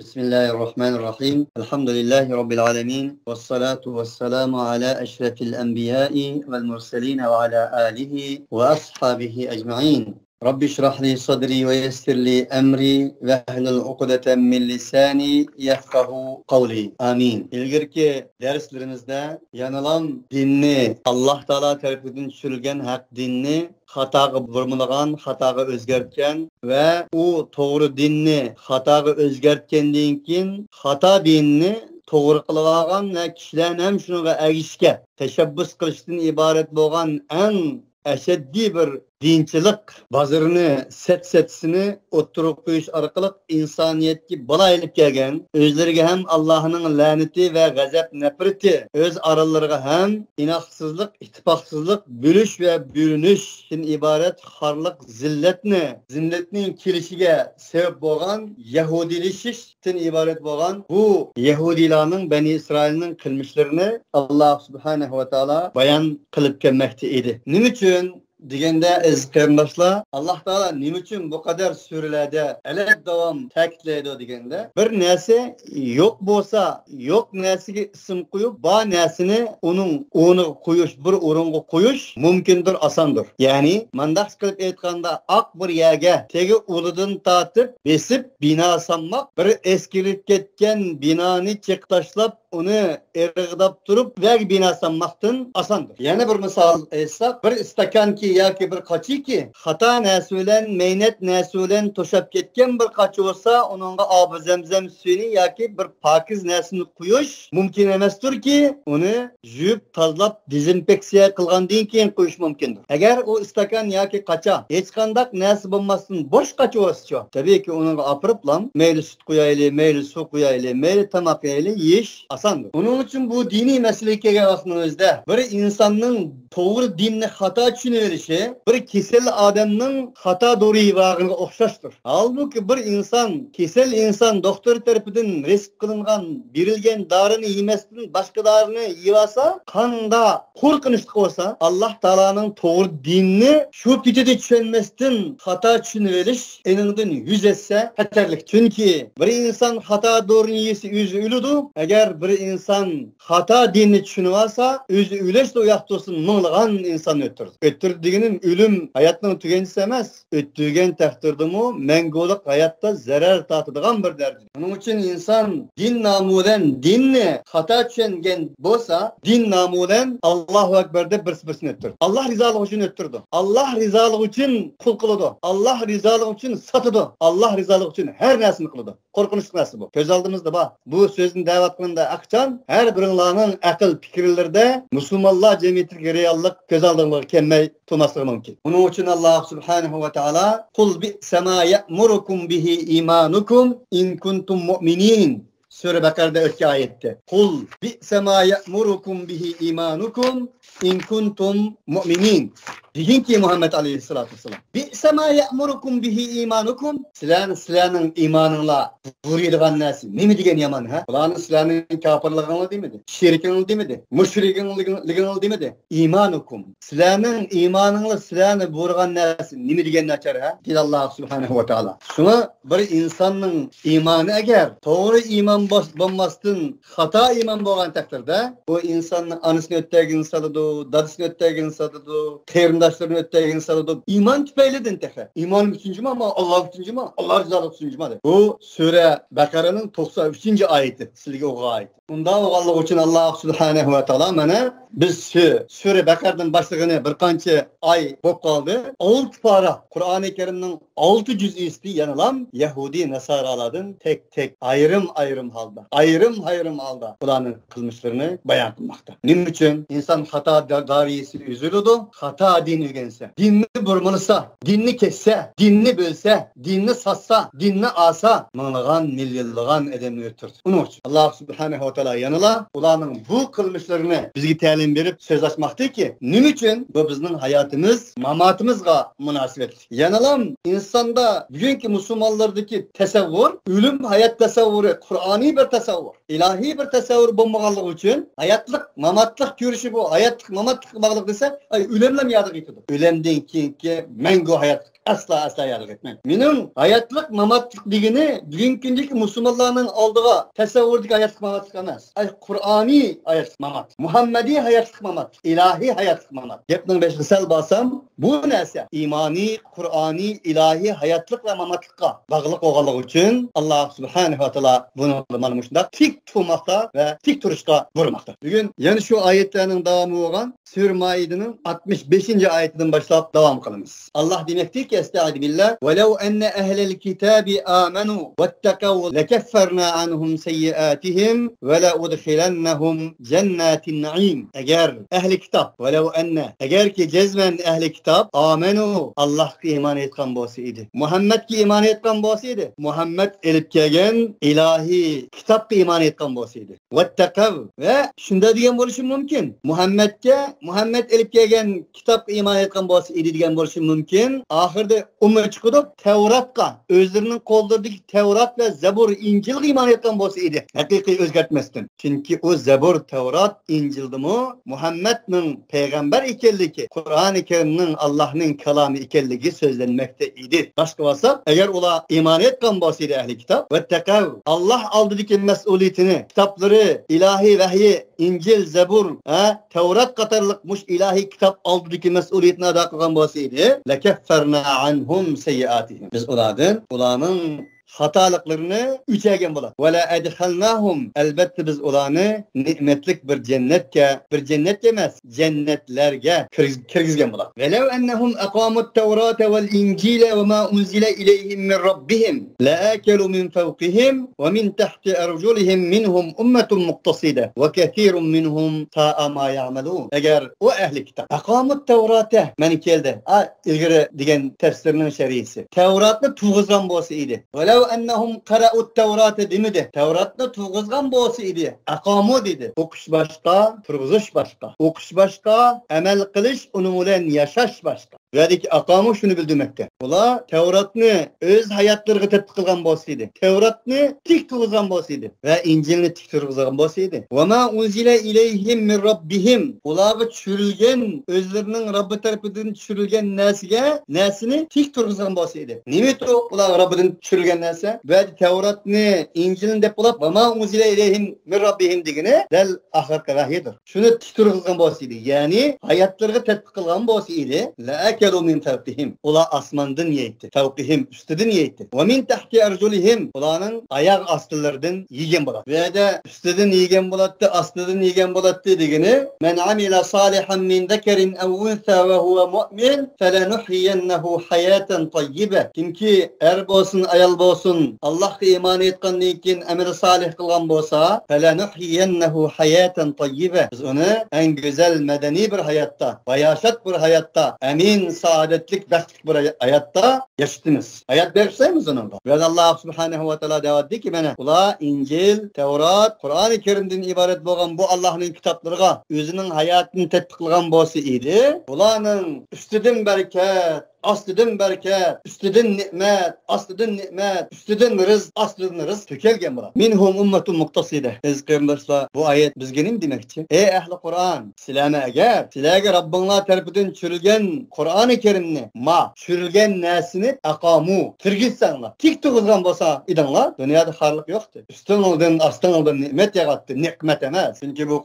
Bismillahirrahmanirrahim. Elhamdülillahi Rabbil alemin. Vessalatu vesselamu ala eşrefil enbiyai vel murselin ve ala alihi ve ashabihi ecma'in. Rabbi şrahli sadri ve yessirli emri ve ehlul ukdeten min lisani yefkahu kavli. Amin. İlgirki derslerimizde yanılan dinni, Allah Teala tarafından düşürülgen hak dinni hataga vurmulagan, hataga özgertken ve o doğru dinni hataga özgertkendiğin kin hata dinni to'g'ri qilgan ve kişilerin hem şunu ve erişke teşebbüs kılıştığın ibaret boğan en eşeddi bir dinçilik bazarını setsini oturup koyuş arkalık insaniyetki balayılıp gelgen, özlerine hem Allah'ın laneti ve gazap nefreti, öz aralarına hem inaksızlık, ittifaksızlık, bölüş ve bürünüşün ibaret harlık zilletinin kilişige sebep boğan, Yahudileşişten ibaret boğan bu Yahudilerin Beni İsrail'in kılmışlarını Allah Subhanahu ve Teala bayan kılıp gelmekte idi. Niçin? Degende ezkerdaşlar Allah Teala nima uchun bu kadar surelerde elek davam ta'kidlaydi degende bir narsa yo'q bo'lsa yo'q narsaga ism qo'yib ba narsani uning o'rniga qo'yish bir o'ringa qo'yish mumkindir osondir. Ya'ni mandaq qilib aytganda oq bir yerga tegi ulidan tortib besib bino solmoq bir eskirib ketgan binoni cheqtashlab uni erg'idab turib va bino solmoqdan osondir. Yana bir misol aytsak bir istakanki yoki bir qochiki xato narsa bilan mehnat narsa bilan to'shab ketgan bir qochi bo'lsa uningga obi zamzam suyini yoki bir pokiz narsani quyish mumkin emasdirki uni yuvib tozalab dezinfeksiya qilgandan keyin quyish mumkindir. Agar u istakan yoki qocha hech qanday narsa bo'lmasdan bo'sh qocha bo'lsa tabiiyki uningga opiriblam mayli sut qo'yayli mayli suv qo'yayli mayli tomoq yeyli yeyish osondir. Uning uchun bu diniy masalaga kelgan vaqtimizda bir insonning to'g'ri dinni xato tushunib bir kesel adamның hata doğru ivağına okşaştır. Halbuki bir kesel insan doktor tarafından risk kılıngan, birilgen darını yemesinden başka darını yivasa, kanda korkunçluk olsa, Allah Teala'nın doğru dinini şu pitede düşünmesinden hata düşünüveriş, eninden yüz etse haterlik. Çünkü bir insan hata doğrunu yiyesi yüzü ölüdü. Eğer bir insan hata dinini düşünüyorsa, yüzü üleşte o yaktosunu mığlagan insan öttürdü. Degenin ölüm hayatının tügencisi emas. Öttügen takdirde mu mengoluk hayatta zarar tatıdığan bir derdi. Onun için insan din namudan dinni hata düşüngen bolsa din namudan Allahu Ekber'de birisini öttürdü. Allah rizalığı için öttürdü. Allah rizalığı için kul kılıdı. Allah rizalığı için satıdı. Allah rizalığı için her nesini kılıdı. Korkunçluk nasıl bu? Göz aldığımızda bak. Bu sözün davatlarında akçan her birinlarının akıl fikirlerde Müslümanlar cemiyeti reallık göz aldığımız kemmey tutması mümkün. Bunun için Allah Subhanahu ve Teala "Kul bi'sema ya'murukum bihi imanukum in kuntum mu'minin" Sure Bakara'da ötki ayette. "Kul bi'sema ya'murukum bihi imanukum in kuntum mu'minin" Deyin ki Muhammed Aleyhisselatü Vesselam "Bi'sema ya'murukum bihi imanukum" Sizlerin imanınla vuruyduğun nesi? Ne mi degen yaman ha? Ulanın sizlerin kafirliğini demedi. Şirkini demedi. Müşrikini demedi. İmanukum. Sizlerin imanınla sizlerin vurduğun nesi? Ne mi degen açar ha? Dedi Allah Subhanahu ve Teala. Şuna bir insanın imanı eğer doğru iman bulmasın, hata iman boğan takdirde o insanın anısını öttegini salıdı, dadısını öttegini salıdı, kıyırındaşlarını öttegini salıdı. İman tüpeylidin tekrar. İman üçüncü mü ama Allah üçüncü mü? Allah rızalık üçüncü mü? Bu Sure Bakara'nın 93. ayeti. Sizge o ayet. Bunda o Allah için Allah Subhanahu ve Teala bana biz Sure Bakara'nın başlığını bir kança ay bop kaldı. 6 para Kur'an-ı Kerim'nin 6 cüz'isi yanılan Yahudi Nasaraladın tek ayrım halda Kur'an'ın kılmışlarını bayan kılmakta. Nim için insan hata dariyesi üzülüdü, hata din ügense, dinini burmalısa, dinini kesse, dinini bölse, dinini satsa, dinini asa, mağlagan, milyarlagan edemini ötürdü. Onun için Allah Subhanahu ve Teala yanıla, Kur'an'ın bu kılmışlarını bizge talim verip söz açmaktı ki, nim için bu bizim hayatımız, mamatımızga münasebet. Yanılam insanda bugünkü Müslümanlardaki tesavvur, ölüm hayat tesavvuru, Kur'ani bir tesavvur, ilahi bir tesavvur bulmağalığı için hayatlık, mamatlık görüşü bu, hayatlık, mamatlık bağlılık dese, ölemle mi yadık itidir? Ölemden ki mengo hayatlık. asla yardım etmem. Mening hayatlık mamatlık degini bugünkü gündeki Müslümanların aldığı tasavvurdaki hayatlık mamatlık emas. Kur'ani hayatlık mamat. Muhammedi hayatlık mamat. İlahi hayatlık mamat. Gapning beşiga sal basam, bu narsa imani, Kur'ani, ilahi hayatlık ve mamatlıkka bağlılık olganligi uchun Allah subhanahu wa taala bunu mana shunday tik turmoqda ve tik turishga buyurmoqda. Bugün yani şu ayetlerinin devamı olan Sure Maide'nin 65. ayetinden başlayıp devam kılınız. Allah demektir ki estaizu billah وَلَوْ أَنَّ أَهْلَ الْكِتَابِ آمَنُوا وَاتَّقَوْا لَكَفَّرْنَا عَنْهُمْ سَيِّئَاتِهِمْ وَلَأُدْخِلَنَّهُمْ جَنَّاتِ النَّعِيمِ. Eğer ehli kitap وَلَوْ أَنَّ eğer ki cezmen ehli kitap amenu Allah'a iman etken bolsa idi. Muhammed'ga iman etken bolsa idi. Muhammed elip kelgen ilahi kitapga iman etken bolsa idi. Vettakav ve shunda degan bo'lishi mumkin. Muhammed elip kelgan kitapga iman etken bolsa idi degan bo'lishi mumkin. Ahirda umr chiqib Tevratga o'zlarining qo'llaridagi Tevrat ve Zabur, İncil'ga iman etken bolsa idi. Haqiqiy o'zgartmasdan. Chunki o Zabur, Tevrat, İncil'dimi Muhammed'ning payg'ambar ekanligi, Qur'oni Karimning Allohning kalomi ekanligi so'zlanmoqda edi. Boshqa bo'lsa, agar ular iman etgan bo'lsa edi ahli kitob va taqav Alloh oldidagi mas'uliyatini, kitoblari, ilahiy vahyi, İncil, Zabur, Tevrat qatorliq mush ilahiy kitob oldidagi mas'uliyatni ado qilgan bo'lsa edi, lakaffarna anhum sayyiatihim. Biz ularning hatalıklarını üçegen bular. Ve la edhalnahum elbette biz ularni nimetlik bir cennet demez, cennetlerge kirgizgen bular. Ve lev ennehum aqamut tevrate vel incile ve ma unzile ileyhim min rabbihim la akelu min fawqihim ve min tahti erculihim minhum ummetun muktaside ve kethirun minhum ta'a ma ya'melun. Eğer o ehli kitap aqamut tevrate men keldi. İlgiri degen tefsirinin şerhisi. Tevratni tuğuzgan bolsa idi. Ve ennehum qara'ut Tevrat'ı demedi. Tevrat'ni tuğuzgan bolsa idi. Aqamu dedi. Okuş başka, turg'uzish başka. Okuş başka, amel qilish, uni bilan yashash başka. Buradaki aqamu shuni bildirmoqda. Ular Tevrat'ni öz hayotlariga tatbiq qilgan bolsa idi. Tevrat'ni tik turg'izgan bolsa idi va Injilni tik turg'izgan bolsa idi. Va ma unzila ilayhim min rabbihim. Ularga tushirilgan o'zlarining Robbi tarafidan tushirilgan narsini tik turg'izgan bolsa idi. Nima to ular Robbidan tushirilgan narsa? Va Tevrat'ni, Injilni deb bo'lib, va ma unzila ilayhim min rabbihim degani dal oxirgi vahiydir. Shuni tik turg'izgan bolsa idi. Ya'ni hayotlariga tatbiq qilgan bolsa idi. La min fawqihim. Ular asmandan yeydi. Fawqihim üstüden yeydi. Ve min tahti erculihim. Ularning ayak astılardan yegen bo'ladi. Bu yerda üstüden yegen bo'ladi, astıdan yegen bo'ladi degani men amila salihan min zakarin aw unsa ve huwa mu'min falanuhyiyannahu hayatan tayyiba. Kimki er bo'lsin, ayol bo'lsin, Allohga iymon etgandan keyin amel salih qilgan bo'lsa, falanuhyiyannahu hayatan tayyiba. Biz uni en güzel medeni bir hayatda, bayashat bir hayatda, emin saadetlik, baxtlik bir hayatda yaşadınız. Hayat berseniz onunla. Ve Allah subhanahu wa ta'ala devadı ki bana ula İncil, Tevrat, Kur'an-ı Kerim'den ibaret olan bu Allah'ın kitaplarına özünün hayatını tetbiqlagan bolsa idi. Ulanın üstüden bereket, astıdan bereket, üstüden nimet, üstüden rızk tökelgen bular. Minhum ummetun muktaside. Ezkirmişler bu ayet bizge nima demekçi? Ey ehli Kur'an, sizlarga Rabbinglar tarafidan tushirilgan Kur'an-ı Kerimni tushirilgan narsini aqamu tirgizsanglar, tik turg'izgan bo'lsa idinglar, dunyoda xorlik yo'qdi. Ustingizdan, ostingizdan nimet yog'atdi, niqmat emas. Chunki bu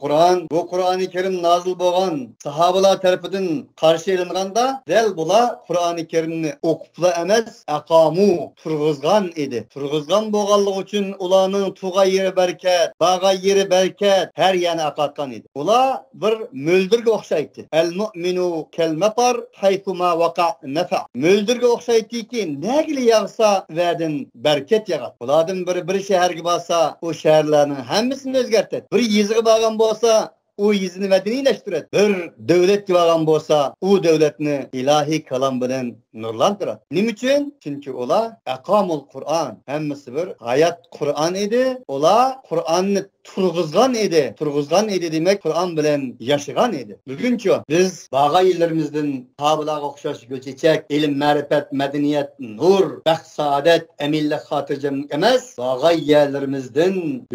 Kur'an-ı Kerim nozil bo'lgan sahobalar tarafidan qarshi elinganda, dal bular Kur'an-ı Kerimni o'qibla emas, aqamu turg'izgan edi. Turg'izgan bo'lganligi uchun ularning tug'a yeri berkat, bag'a yeri berkat, har yana aqatgan edi. Ular bir mo'ldirga o'xshaydi. Al-mu'minu kal-matar haythuma waqa nafa. Mo'ldirga o'xshaydiki, nagili yog'sa vadan berkat yog'adi. Ulardan bir shaharga borsa, o shaharlarning hammasini o'zgartiradi. Bir yezga borgan bo'lsa, o yizini medeniyleştirir. Bir devlet vargan bolsa, o devletni ilahi kalam bilen nurlandırır. Nim için? Çünkü ola aqamul Kur'an. Hemmesi bir hayat Kur'an idi. Ola Kur'an'ı turg'izgan edi demek Kur'an bilen yaşagan edi. Bugünkü biz bağa illerimizden tabılağa okşaş göçecek, ilim, marifet, medeniyet, nur, baxt, saadet, emillik hatırcam emez. Bağa yerlerimizden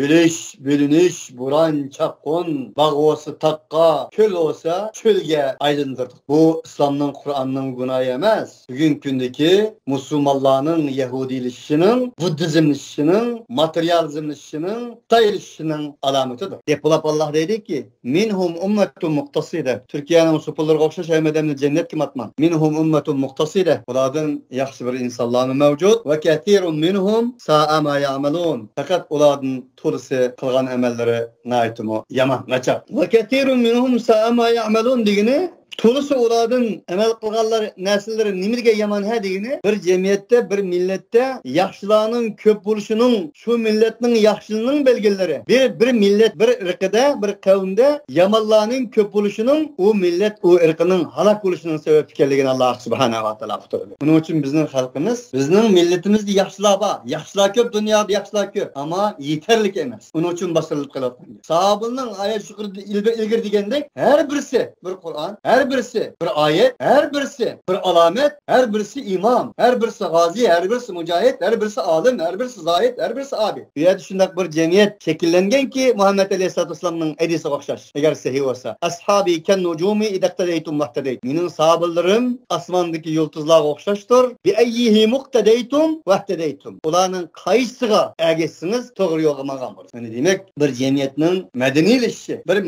bölünüş, buran, çakkun, bağı olsa takka, çöl olsa çölge aydındırdık. Bu İslam'ın, Kur'an'ın günahı emez. Bugün gündeki Müslümanların Yahudileşişinin, Budizmleşişinin, materyalizmleşişinin, Tayilişişinin alametidir. Depolap Allah dedi ki, minhum ummetun muktaside. Türkiye'nin supulları okşaş emedemli cennet kim atman. Minhum ummetun muktaside. Buladın yaxşı bir insanlarını mevcut. Ve kethirun minhum sa'a ma ya'melun. Fakat uladın turisi kılgan emelleri naitimo yaman, naçak. Ve kethirun minhum sa'a ma ya'melun digini Tulusu uladın emel kılganlar nesilleri nimirge yaman he degini bir cemiyette, bir millette yaxşılarının köp buluşunun, şu milletinin yaxşılığının belgeleri. Bir millet, bir ırkıda, bir kavimde yamanlarının köp buluşunun o millet, o ırkının halak buluşunun sebep fikirligini Allah subhanahu wa ta'ala tutuyor. Bunun için bizim halkımız, bizim milletimizde yaxşılar var. Yaxşılar köp, dünyada yaxşılar köp. Ama yeterlik emez. Bunun için basırılıp kalıp. Sahabının ayet şükür ilgir degende her birisi bir Kur'an, her birisi bir ayet, her birisi bir alamet, her birisi imam, her birisi gazi, her birisi mücahit, her birisi alim, her birisi zahid, her birisi abi. Bu yer düşündük bir cemiyet şekillengen ki Muhammed Aleyhisselatü Vesselam'ın edisi okşaş. Eğer sahih olsa. Ashabi ken nucumi idaktadeytum vahtadeytum. Benim sahabalarım asmandaki yıldızlar okşaştır. Bi eyyihi muktadeytum vahtadeytum. Ulanın kayısıga ergesiniz, doğru yola mağam olur. Yani demek bir cemiyetin medenileşişi, bir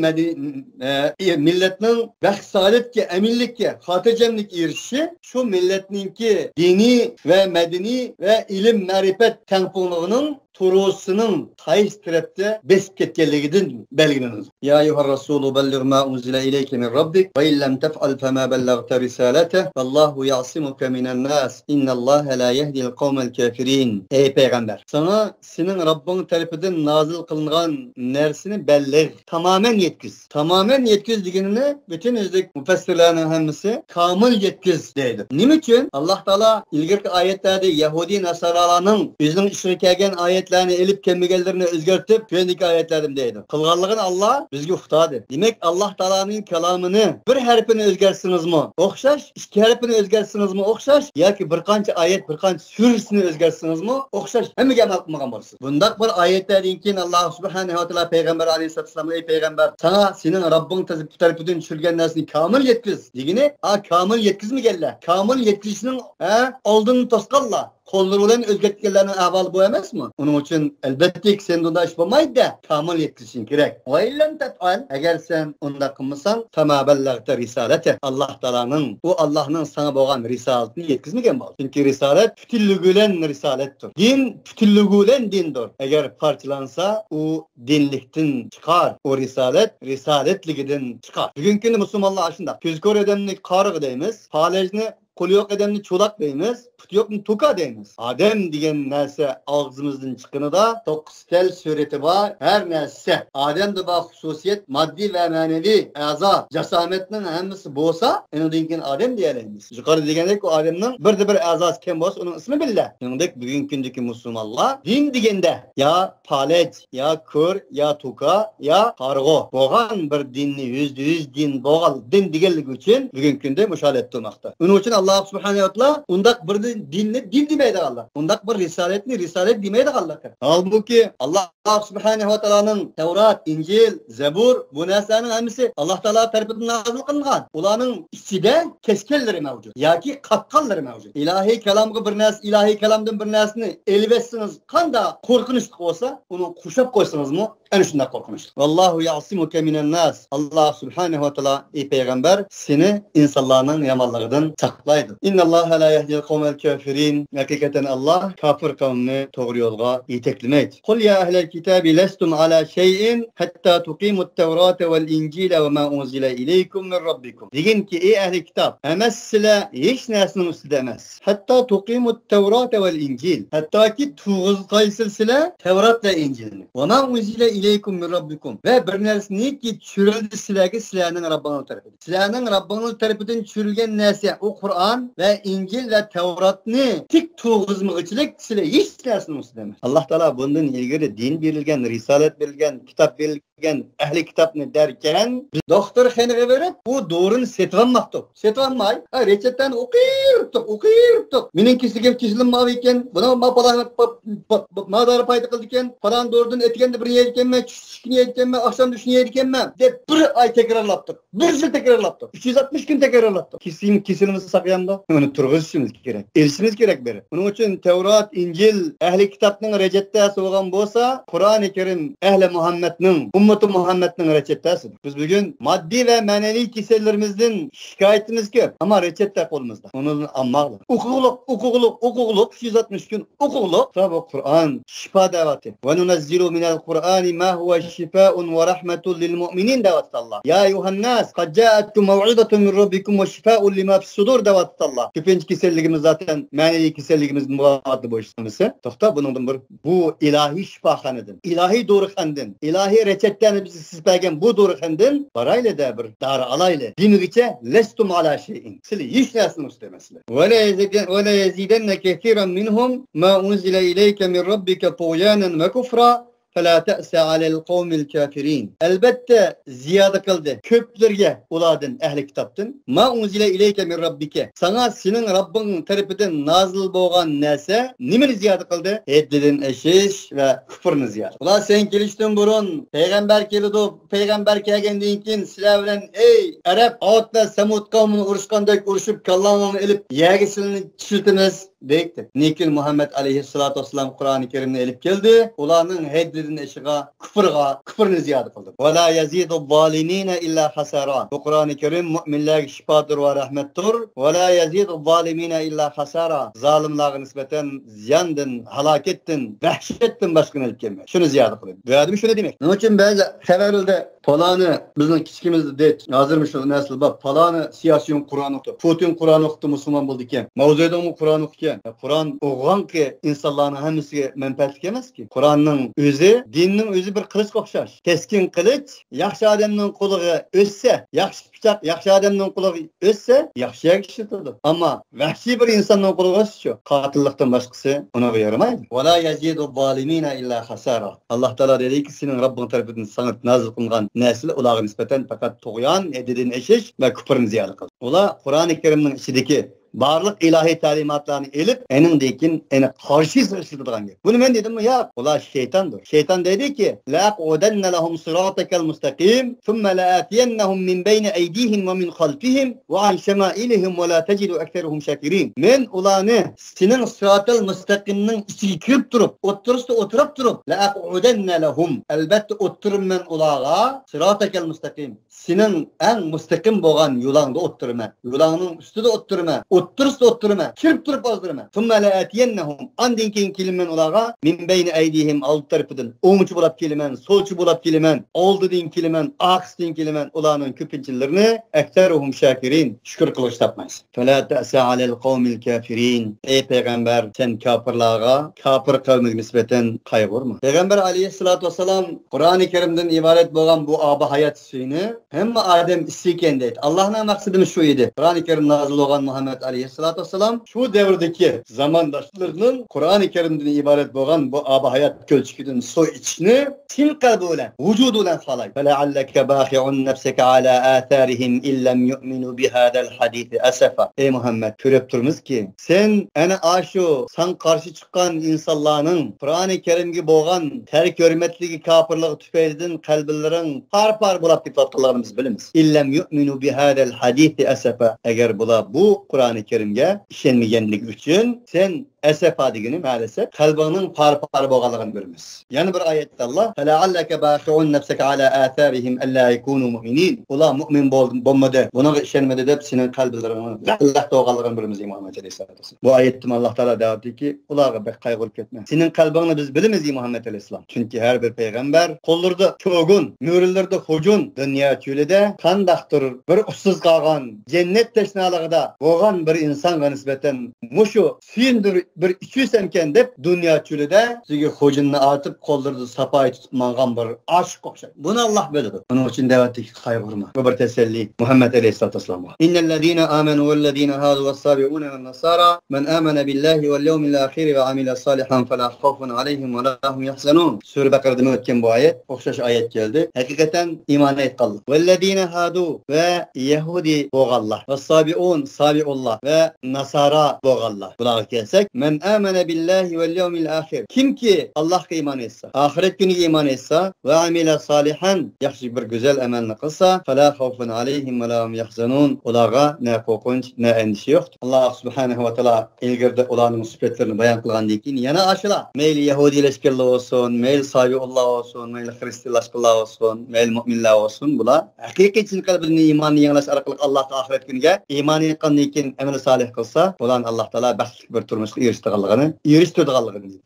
milletinin saadet eminlikке, haticemlik irişi şu milletninki dini ve medeni ve ilim marifet tempunluğunun turusunun tayis trepte besip ketkenligidin belgininiz. Ya eyyuhar Resulü bellir ma unzile ileyke min Rabbik ve illem tef'al fema bellagte risalete vallahu ya'simuke minen nas innallâhe la yehdil kavmel kafirin. Ey peygamber, sana senin Rabbin tarafından nazil kılınan nersini bellir. Tamamen yetkiz. Tamamen yetkiz digenine bütün özlük müfessirlerin hemisi kamil yetkiz dedi. Niçin? Allah Teala ilgirki ayetlerde Yahudi Nasaralarının bizim işrikegen ayetlerini elip kemigellerini özgürtüp kendiki ayetlerim deydi. Kılganlığın Allah bizge uftadı. Demek Allah Teala'nın kelamını bir harfini özgersiniz mi? Okşaş. İki harfini özgersiniz mi? Okşaş. Ya ki bir kança ayet, bir kança süresini özgersiniz mi? Okşaş. Hem gelmek mıkan varsın. Bundak bir ayetlerin Allah subhanahu wa ta'ala Peygamber aleyhisselatü vesselam ey peygamber sana senin Rabbin tarafından düşürgen nesini kamil yetkiz. Digini kamil yetkiz mi gelle? Kamil yetkisinin aldığını toskalla. Kolları olan özgürlüklerinin ahvalı bu emez mi? Onun için elbette ki sen de onda iş bulmaydı da kamil yetkisin gerek. Ve illen tef'al eğer sen onda kılmışsan fema bellagte risalete Allah Teala'nın o Allah'ın sana boğan risaletini yetkizmegen bol. Çünkü risalet pütüllügülen risalettir. Din pütüllügülen dindir. Eğer parçalansa o dinlikten çıkar. O risaletligiden çıkar. Bugünkü Müslümanlar aşında tüzkör edemlik karık deyimiz. Falejni kolu yok edemli çolak deyimiz, put yok tuka deyimiz. Adem diyen nerse ağzımızdan çıkını da tokstel sureti var her nerse. Adem de bak hususiyet maddi ve manevi aza cesametinin hemisi bolsa onu dinkin Adem diyelerimiz. Yukarı diyenek o Adem'nin bir de bir azası kim bolsa onun ismi billah. Yanındaki bugünkündeki Müslümanlar din digende ya palet, ya kör, ya tuka, ya kargo. Boğan bir dinli %100 din boğal din digellik için bugünkünde müşahet tutmakta. Onun için Allah subhanahu wa ta'ala undak bir dinle din demeydi Allah. Undak bir risalet demeydi Allah. Halbuki Allah subhanahu wa ta'ala'nın Tevrat, İncil, Zebur bu neslerin hemisi Allah Teala tarafından nazil kılıngan. Ulanın içinde keskelleri mevcut. Ya ki katkalları mevcut. İlahi kelamı bir nes, ilahi kelamdan bir nesini elbetsiniz. Kanda korkunçluk olsa onu kuşap koysanız mı? En şundan korkunçluk. Vallahu ya'simuke minen nas. Allah subhanahu wa ta'ala ey peygamber seni insanların yamanlarından saklaydı. İnnallâhe la yehdil kavmel kafirin. Hakikaten Allah kafir kavmini doğru yola yeteklemeydi. Kul ya ehlel kitabi lestum ala şeyin hatta tuqimut tevrate vel incile ve ma unzile ileykum min rabbikum. Deyin ki ey ehli kitap emez sile hiç nesinin üstüde emez. Hatta tuqimut tevrate vel incil. Hatta ki tuğuz kayısıl sile Tevrat ve İncil'ini. Ve ma unzile ileykum min rabbikum. Ve bir nesini ki çürüldü silahı silahının Rabbinin tarafıdır. Silahının Rabbinin tarafından çürülgen nesi o Kur'an Kur'an ve İncil ve Tevrat'ni tik tuğuzmıgıçılık sizle hiç dersiniz demek. Allah Teala bundan ilgili din verilgen, risalet verilgen, kitap verilgen, ehli kitapını derken doktor henüge verip bu doğrunu setvanmaktı. Setvanmay, reçetten okuyurttuk. Meninkisi gibi kisilim mavi iken, buna madara payda kıldı iken, falan doğrudan etiken de bir yediken mi, çüşkini yediken mi, akşam düşünü yediken mi, de bir ay tekrarlattık. Bir yıl tekrarlattık. 360 gün tekrarlattık. Kisilimizi saklayanda onu turguzuşumuz gerek. Erişimiz gerek beri. Onun için Tevrat, İncil, ehli kitapның reçetesi olan bolsa, Kur'an-ı Kerim ehli Muhammed'nin, ümmeti Muhammed'nin reçetesidir. Biz bugün maddi ve manevi kisellerimizden şikayetimiz köp. Ama reçete kolumuzda. Onu anmakla. Ukukluk, 360 gün ukukluk. Tabi Kur'an şifa davati. Ve nunezzilu minel Kur'ani ma huve şifaun ve rahmetun lil mu'minin davati Allah. Ya eyyuhannas, kad ca'atkum mev'idetun min rabbikum ve şifaun lima fis-sudur davati Allah. Köpünç kiselligimiz zaten manevi kiselligimizin muvadı boşlaması. Tohta bunun bu ilahi şifahanıdın. İlahi doğruhanıdın. İlahi reçetlerini bizi sizbergen bu doğruhanıdın. Parayla da bir dar alayla. Dinigiçe lestum ala şeyin. Sili hiç dersiniz demesiyle. Ve la yezidenne kethiren minhum ma unzile ileyke min rabbike tuğyanen ve kufra. فَلَا تَأْسَ عَلَى الْقَوْمِ الْكَافِرِينَ. Elbette ziyade kıldı. Köplerge uladın ehli kitaptın. Ma unzile ileyke min rabbike. Sana senin Rabbin tarafından nazil boğan nese nimeni ziyade kıldı? Eddidin eşiş ve küfürünü ziyade. Ula sen geliştin burun. Peygamber kelidi. Peygamber kelgendiğin kin silah bilen ey Arap Ağut ve Semud kavmini uruşkandak uruşup kallanını elip yegisini çiltiniz. Deyikti. Nikin Muhammed aleyhissalatu vesselam Kur'an-ı Kerim'ne elip geldi. Ulanın heddidin eşiğa, küfürünü ziyade kıldı. Ve la yazidu zalimine illa hasara. Bu Kur'an-ı Kerim müminler şifadır ve rahmettir. Ve la yazidu zalimine illa hasara. Zalimlere nispeten ziyandın, halakettin, vahşettin başkına elip gelmez. Şunu ziyade kıldı. Duyadımı şunu demek. Onun için bazı seferilde falanı bizim kiçikimizde deyit. Hazırmış o nasıl bak falanı siyasiyon Kur'an okudu. Putin Kur'an okudu Müslüman buldu iken. Mavzuyda mı Kur'an okudu? Kur'an oğan ki insanların hemisi menfaat etmez ki. Kur'an'ın özü, dinin özü bir kılıç okşar. Keskin kılıç, yaxşı adamın kulağı össe, yaxşı bıçak, yaxşı adamın kulağı össe, yaxşıya kişidir. Ama vahşi bir insanın kulağı össe, katillikten başkası ona yaramaydı. وَلَا يَزِيدُ الظَّالِمِينَ illa hasara. Allah Teala dedi ki senin Rabbin tarafından sana nazil kılınan nesil olağa nispeten fakat tuğyan, edidin eşiş ve küfürün ziyade kıldı. Ola Kur'an-ı Kerim'in içindeki barlık ilahi talimatlarını elip enindeykin ene karşı sırıştırdıgan gibi. Bunu ben dedim mi ya? Ola şeytandır. Şeytan dedi ki لَاقْعُدَنَّ لَهُمْ صِرَاطَكَ الْمُسْتَقِيمِ ثُمَّ لَآتِيَنَّهُمْ مِنْ بَيْنِ اَيْدِيهِمْ وَمِنْ خَلْفِهِمْ وَعَنْ شَمَائِلِهِمْ وَلَا تَجِدُ اَكْثَرُهُمْ شَاكِرِينَ. Men ulanı senin sırat-ı müstakiminin içine kirip durup, oturup durup لَاقْعُدَنَّ لَهُمْ elbette oturum men ulağa sırat-ı müstakim. Senin en müstakim boğan yolanda oturma. Yolanın üstüde oturma. Oturma. Kirip durup azdırma. Thumma la atiyennahum andin kin kelimen ulağa min beyni eydihim alt tarafıdan. Omuçu bulap kelimen, solçu bulap kelimen, oldu din kelimen, aks din kelimen ulağının köpinçillerini ekteruhum şakirin. Şükür kılıç tapmayız. Fela ta'sa alel kavmil kafirin. Ey peygamber sen kafirlağa, kafir kavmine nispeten kaygırma. Peygamber aleyhissalatu vesselam Kur'an-ı Kerim'den ibaret boğan bu aba hayat suyunu hem Adem istiken deydi. Allah'ın maksadımız şu idi. Kur'an-ı Kerim nazil olan Muhammed aleyhissalatu vesselam şu devrdeki zamandaşlarının Kur'an-ı Kerim'den ibaret boğan bu aba hayat kölçükünün su içini sin kalbuyla, vücuduyla falay. فَلَعَلَّكَ بَاخِعُنْ نَفْسَكَ عَلَى آثَارِهِمْ اِلَّمْ يُؤْمِنُوا بِهَذَا الْحَدِيثِ أَسَفًا. Ey Muhammed körüp durmuz ki sen ene aşu san karşı çıkan insanların Kur'an-ı Kerim'gi boğan terk hürmetligi kafirliği tüfeydin kalbillerin par bulap gitvatlarımız bilimiz. İllem yu'minu bihadel hadithi esefa. Eğer bu Kur'an-ı Kerim'ge işenmeyenlik için sen esef adigini maalesef kalbinin par boğalığını bilimiz. Yani bir ayette Allah فَلَعَلَّكَ بَاخِعُنْ نَفْسَكَ عَلَى آثَارِهِمْ أَلَّا يَكُونُوا مُؤْمِنِينَ. Ula mümin bulmadı. Buna işenmedi de senin kalblerini Allah doğalığını bilimiz Muhammed Aleyhisselatü Vesselam. Bu ayettim Allah Teala daveti ki ulağı bek kaygırıp etme. Senin kalbini biz bilimiz Muhammed Aleyhisselam. Çünkü her bir peygamber kollarda çoğun, mürirlerde hocun, dünya çölede kandaktır bir ussuz kalgan, cennet teşnalığında boğan bir insan nispeten muşu sindir bir 200 emken dep dünya çölüde sizge hojinni atıp kollarını sapayı tutup mangan bir aşık okşay. Bunu Allah biladi. Bunun için devatdeki kaygırma. Bu bir teselli Muhammed Aleyhisselatü Vesselam'a. İnnellezine amenu vellezine hadu vessabi'une ven nasara men amene billahi vel yevmil ahiri ve amile salihan fela khawfun aleyhim ve lahum yahzanun. Sure Bakara'da ötken bu ayet, okşaş ayet geldi. Hakikaten iman etkallah. Vellezine hadu ve Yahudi boğallah. Vessabi'un sabi'ullah ve nasara boğallah. Bulağa gelsek men amene billahi vel yevmil ahir. Kim ki Allah'a iman etse, ahiret günü iman etse ve amile salihan yaxşı bir güzel amelini kılsa fela khawfun aleyhim ve lahum yahzanun. Olağa ne korkunç ne endişe yoktur. Allah subhanahu ve teala ilgirde olanın sıfatlarını bayan kılgan dekin yana aşıla. Meyli Yahudileşkirli olsun, meyli sabiullah olsun, meyli Hristileşkirli olsun, meyli müminler olsun. Bula hakiki için kalbini imanı yanlaş arkalık Allah'a ahiret günüge iman etkan dekin emeli salih kılsa olan Allah Teala baxtlik bir turmuşka eriştirdiğalığını.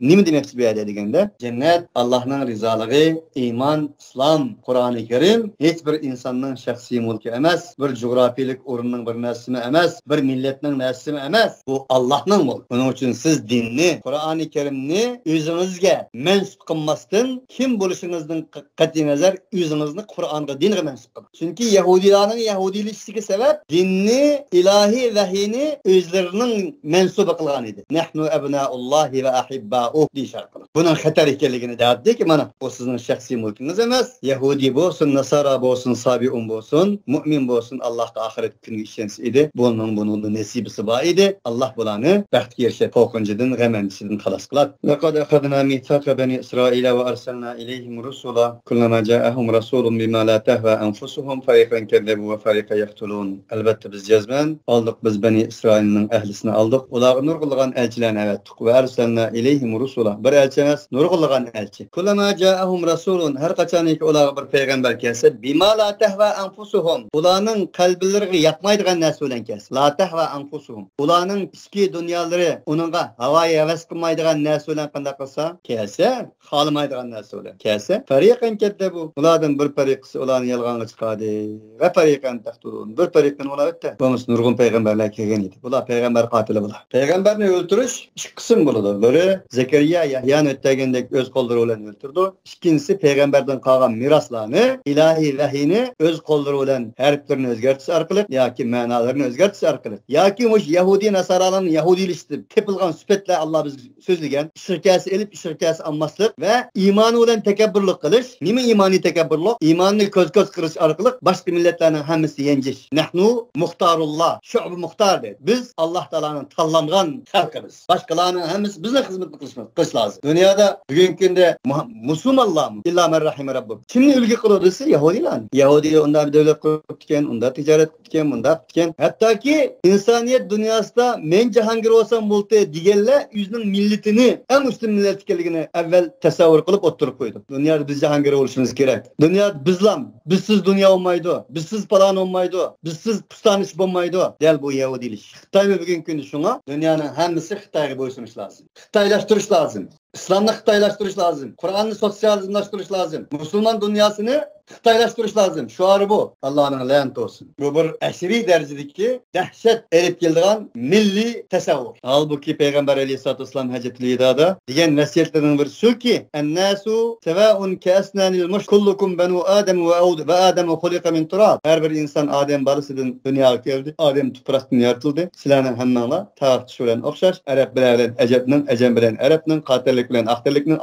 Nimi demekçi bir ayet degende? Cennet Allah'ın rizalığı, iman, İslam, Kur'an-ı Kerim hiçbir insanın şahsi mülkü emez, bir coğrafilik orunun bir nesimi emez, bir milletinin nesimi emez. Bu Allah'ın mülkü. Bunun için siz dinni, Kur'an-ı Kerimni özünüzge mensup kılmasın, kim buluşunuzdan kat'i nazar özünüzni Kur'an'a dinge mensup kılın. Çünkü Yahudilerin Yahudileşteki sebep dinni, ilahi vahiyini özlerinin mensup kılgan idi. Nahnu ebnaullahi ve ahibba'uh diye şarkılar. Bunun hatar ikenligini derdi ki bana o sizin şahsi mülkünüz emez. Yahudi bolsun, Nasara bolsun, Sabi'un bolsun, mümin bolsun Allah'a ahiret günü işensi idi. Bunun nesibisi var idi. Allah bulanı baxt yerşe korkuncudan, gemendisinden halas kılar. Laqad akhadna mithaqa bani İsrail ve arsalna ileyhim rusula kullama ja'ahum rasulun bima la tahva anfusuhum fariqan kezzebu ve fariqan yaqtulun. Elbette biz cezmen aldık, biz bani İsrail'in ehlisini aldık. Ular nur kılgan elçilerini evettik ve arsalna ileyhim rusula. Bir elçi emas, nur kılgan elçi. Kullama ja'ahum rasulun her kaçaniki ular bir peygamber kelse bima la tahva anfusuhum. Ularning kalbilleriga yakmaydigan narsa bilan kelse. La tahva anfusuhum. Ularning ichki dunyoları onunga havaya heves qilmaydigan narsa bilan qanday qilsa kelse, xolamaydigan narsa bilan kelse, fariqan kezzebu. Ulardan bir fariqisi ularni yolg'onga chiqadi ve fariqan taqtulun. Bir fariqdan ular o'tdi. Bu nurg'un payg'ambarlar kelgan edi. Bular payg'ambar qotili bular. Payg'ambarni o'ltirish ikki qism bo'ladi. Biri Zekeriya Yahyani o'tdagandek o'z qo'llari bilan o'ltirdi. Ikkinchisi payg'ambardan qolgan miroslarni, ilahiy vahiyni o'z qo'llari bilan harflarini o'zgartirish orqali yoki ma'nolarini o'zgartirish orqali yoki o'sha Yahudi nasaralarning Yahudilashtirib tepilgan sifatlar Allah biz so'zlagan shirkasi elib shirkasi almaslik ve imanı bilan takabburlik qilish. Nima imoniy takabburlik? Iymonni ko'z-ko'z qilish orqali boshqa millatlarning hammasi yenjish. Nahnu muhtarullah, shu'b muhtar dedi. Biz Allah Teala'nın tanlangan xalqimiz. Başkalarının hammasi bizning xizmat qilish lazım. Dünyada bugungi kunda musulmonlarmi illa men rahime Rabbim. Kimni ulgi qiladi desa Yahudilar. Yahudilar unda bir davlat qurib ketgan, unda tijorat qilgan, unda qilgan. Hattoki insoniyat dunyosida men Jahongir bo'lsam bo'ldi deganlar o'zining millatini eng ustun millat ekanligini avval tasavvur qilib o'tirib qo'ydi. Dunyoda biz Jahongir bo'lishimiz kerak. Dunyo bizlam, bizsiz dunyo olmaydi, bizsiz falan olmaydi, bizsiz pustanish bo'lmaydi. Del bu Yahudilik. Xitoy bugungi kunda shunga dunyoning hammasi Xitoyga bo'ysunish lozim. Xitoylashtirish lozim. İslam'ı Xitaylaştırış lazım. Kur'an'ı sosyalizmlaştırış lazım. Müslüman dünyasını Xitaylaştırış lazım. Şuarı bu. Allah'ın lanet olsun. Bu bir aşırı derecedeki dehşet erip geldiğin milli tesavvur. Halbuki Peygamber Aleyhisselatü Vesselam Hazreti Lida'da diyen nasihatlerinin bir şu ki ennâsu sevâun keesnânil muş kullukum benu Adem ve Adem hulika min turab. Her bir insan Adem balısıdın dünyaya geldi. Adem topraktan yaratıldı. Silahının hemmanla tartış olan okşaş. Arap bilen Eceb'nin, Ecem bilen Arap'ның, katillik bilen ahtarlıkның,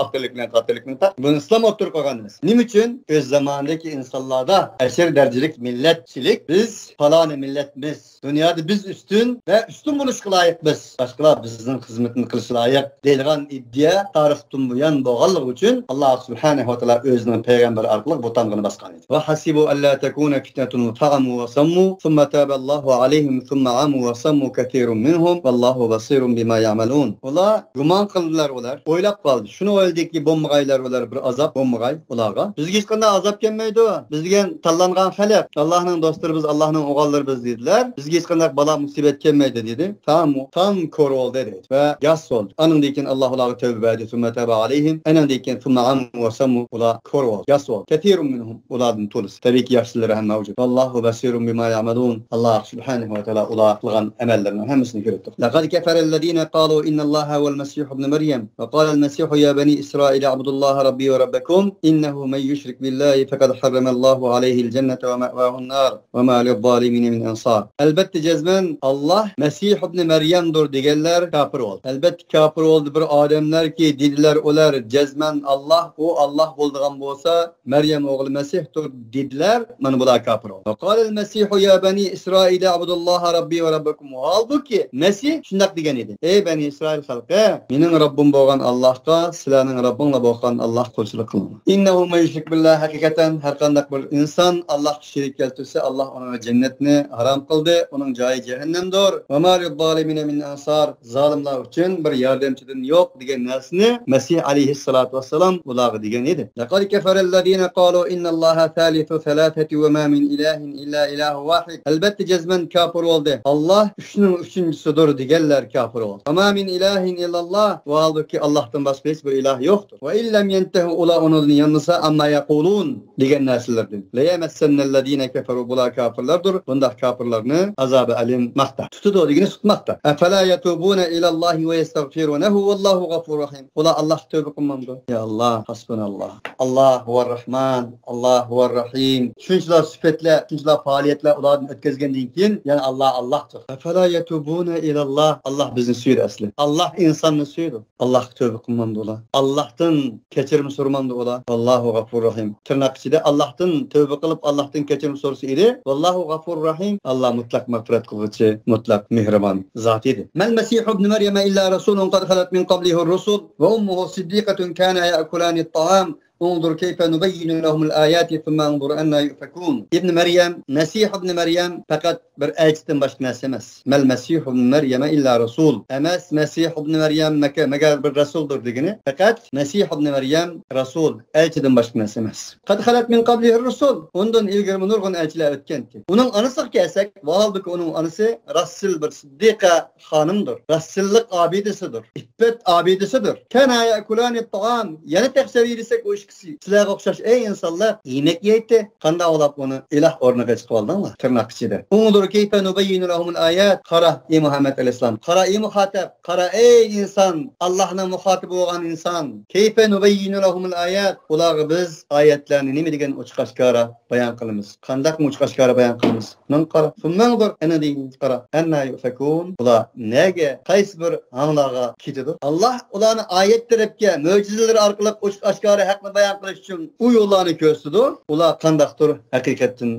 katillikның ta. Bunu İslam oturup koyganız. Nim için? Öz zamandaki insanlarda aşırı derecelik milletçilik, biz falan milletimiz. Dünyada biz üstün ve üstün buluşka layık biz. Başkalar bizden hizmetini kılışı layık değilgan iddia tarixten bu yan boğallık için Allah subhanahu wa ta'ala özünün peygamberi arkalık bu tamgını baskan idi. Ve hasibu alla tekune fitnetun fa'amu ve sammu thumma taballahu aleyhim thumma amu ve sammu kathirun minhum vallahu basirun bima ya'malun. Ola guman kıldılar olar. oylab qoldi. Shuni o'yladiki, bo'lmag'aylar ular bir azab bo'lmag'ay ularga. Bizga hech qanday azab kelmaydi. Bizga tanlangan xalq, Allohning do'stlari biz, Allohning o'g'illari biz dedilar. Bizga hech qanday balo musibat kelmaydi dedi. Tam ko'rol dedi va gas oldu. Anından keyin Alloh ularga tavba etdi, summa taba alayhim. Anından keyin summa amu va samu ular ko'rol. Gas oldu. Katirun minhum ulardan to'lis. Tabii ki yaxshilari ham mavjud. Allohu basirun bima ya'malun. Alloh subhanahu va taala ular qilgan amallarning hammasini ko'ribdi. Laqad kafara allazina qalu inna Alloha wal masih ibn Maryam va qala al masih ya bani Israil a'budullaha rabbi wa rabbakum innahu man yushrik billahi faqad harrama Allahu alayhi al jannata wa ma'wahu an-nar wa ma lil-zalimin min ansar. Albatta jazman Allah Masih ibn Maryam'dur deganlar kafir oldu. Albatta kafir oldu bir odamlar ki dediler ular jazman Allah o Allah bo'ldigan bo'lsa Maryam o'g'li Masihdir dediler. Mana bular kafir oldu. Ve qala al-Masih ya bani Israil a'budullaha rabbi wa rabbakum. Halbuki Masih shunday degan edi. Ey bani Israil xalqi, mening Rabbim bo'lgan Allohga, sizlarning Rabbinglar bo'lgan Alloh qulchilik qilinglar. Innahu man yushrik billahi haqiqatan har qanday bir inson Allohga sherik keltirsa Alloh uni jannatni harom qildi. Uning joyi jahannamdir. Va ma lil-zalimin min ansar. Zalimlar uchun bir yordamchidan yo'q degan narsani Masih alayhissalatu vassalam ularga degan edi. Laqad kafara allazina qalu inna Alloha thalithu thalathati wa ma min ilahin illa ilahu wahid. Albatta jazman kafir oldu. Allah üçünün üçüncüsüdür deganlar kafir oldu. Wa ma min ilahin illallah. Va halbuki Allohdan boshqa hech bir iloh yo'qdir. Va illam yantahu ular onun yanmasa amma yaqulun degan narsalardir. La yamassanna allazina kafaru bular kafirlardir. Bunda kafirlarni azobi alim maqta. Tutudu degini tutmoqda. Afala yatubuna ila Allohi va yastaghfirunahu vallohu g'afurur rahim. Ular Alloh tövbe qilmamdi. Ya Allah, hasbunalloh. Alloh huvar rahman, Alloh huvar rahim. Shunchalar sifatlar, shunchalar faoliyatlar ulardan o'tkazgandan keyin yana Allohdir. Afala yatubuna ila Allah. Allah bizni suydi asli. Allah insonni suydi. Alloh tövbe qilmamdi ular. Allohdan kechirim so'ramamdi ular. Vallohu g'afurur rahim. Tirnoq ichida Allohdan tövbe qilib Allohdan kechirim so'rasa edi. Vallohu g'afurur rahim. Allah mutlaq mag'firat qiluvchi, mutlaq mehribon zot edi. Mal Masih ibn Maryam illa rasulun qad khalat min qablihi ar-rusul va ummuhu siddiqatun kana ya'kulani at-ta'am. انظر كيف نبين لهم الآيات ثم انظر أن يؤفكون. ابن مريم مسيح ابن مريم فقط bir elçiden başka narsa emas. Mel Mesih ibn Meryem illa Rasul. Emas Mesih ibn Meryem megar bir Rasuldur degini. Fakat Mesih ibn Meryem Rasul, elçiden başka narsa emas. Qad khalat min qablihi Rasul. Ondan ilgari nurgun elçiler o'tganki. Uning anısı kelsak, vahalbuki uning anısı Rasul bir Siddiqa xonimdir. Rasullik abidesidir. İffet abidesidir. Kana yakulani at-ta'am. Yana tafsirlesek o ishkisi. Sizlarga o'xshash ey insonlar yemek yeydi. Qanday olab uni iloh o'rniga chiqib oldinglar? Tirnoq ichida. Undur kayfa nubayyinu lahum al-ayat. Qara ey Muhammad alayhisalom. Qara ey muhatib. Qara ey inson. Allohning muhatib bo'lgan inson. Kayfa nubayyinu lahum al-ayat. Ularga biz oyatlarni nima degan ochiq-oshkora bayon qilamiz. Qanday ochiq-oshkora bayon qilamiz? Nun qara. Summandur ana deyin qara. Anna yufakun. Ular nega qaysi bir anglarga ketadi? Alloh ularni oyat tarafga mo'jizalar orqali ochiq-oshkora haqni bayon qilish uchun u yo'llarni ko'rsatdi. Ular qandaqdir haqiqatdan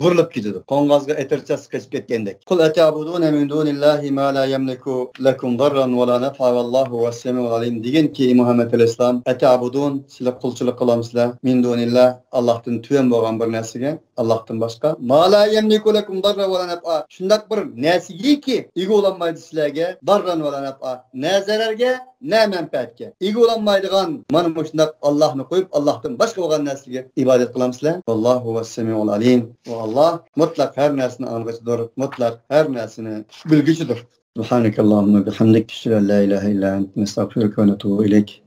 burilib ketadi. Qo'ng'ozga etirchasi qochib ketgandek. Qul ata'buduna min dunillahi ma la yamliku lakum darran wa la naf'a wallahu was-sami'ul alim deganki Muhammad alayhisalom ata'budun sizlar qulchilik qilamsizlar min dunillah Allohdan tuyan bo'lgan bir narsaga Allohdan boshqa ma la yamliku lakum darran wa la naf'a shundaq bir narsagiki ega bo'lmaydi sizlarga darran va la naf'a na zararga na manfaatga ega bo'lmaydigan mana shundaq Allohni qo'yib Allohdan boshqa bo'lgan narsaga ibodat qilamsizlar. Vallohu was-sami'ul alim. Allah mutlak her nersini anlatıdır, mutlak her nersini bilgicidir. Subhanakallahumma bihamdik, la ilahe illa ente, nestağfiruke ve netubu ileyk.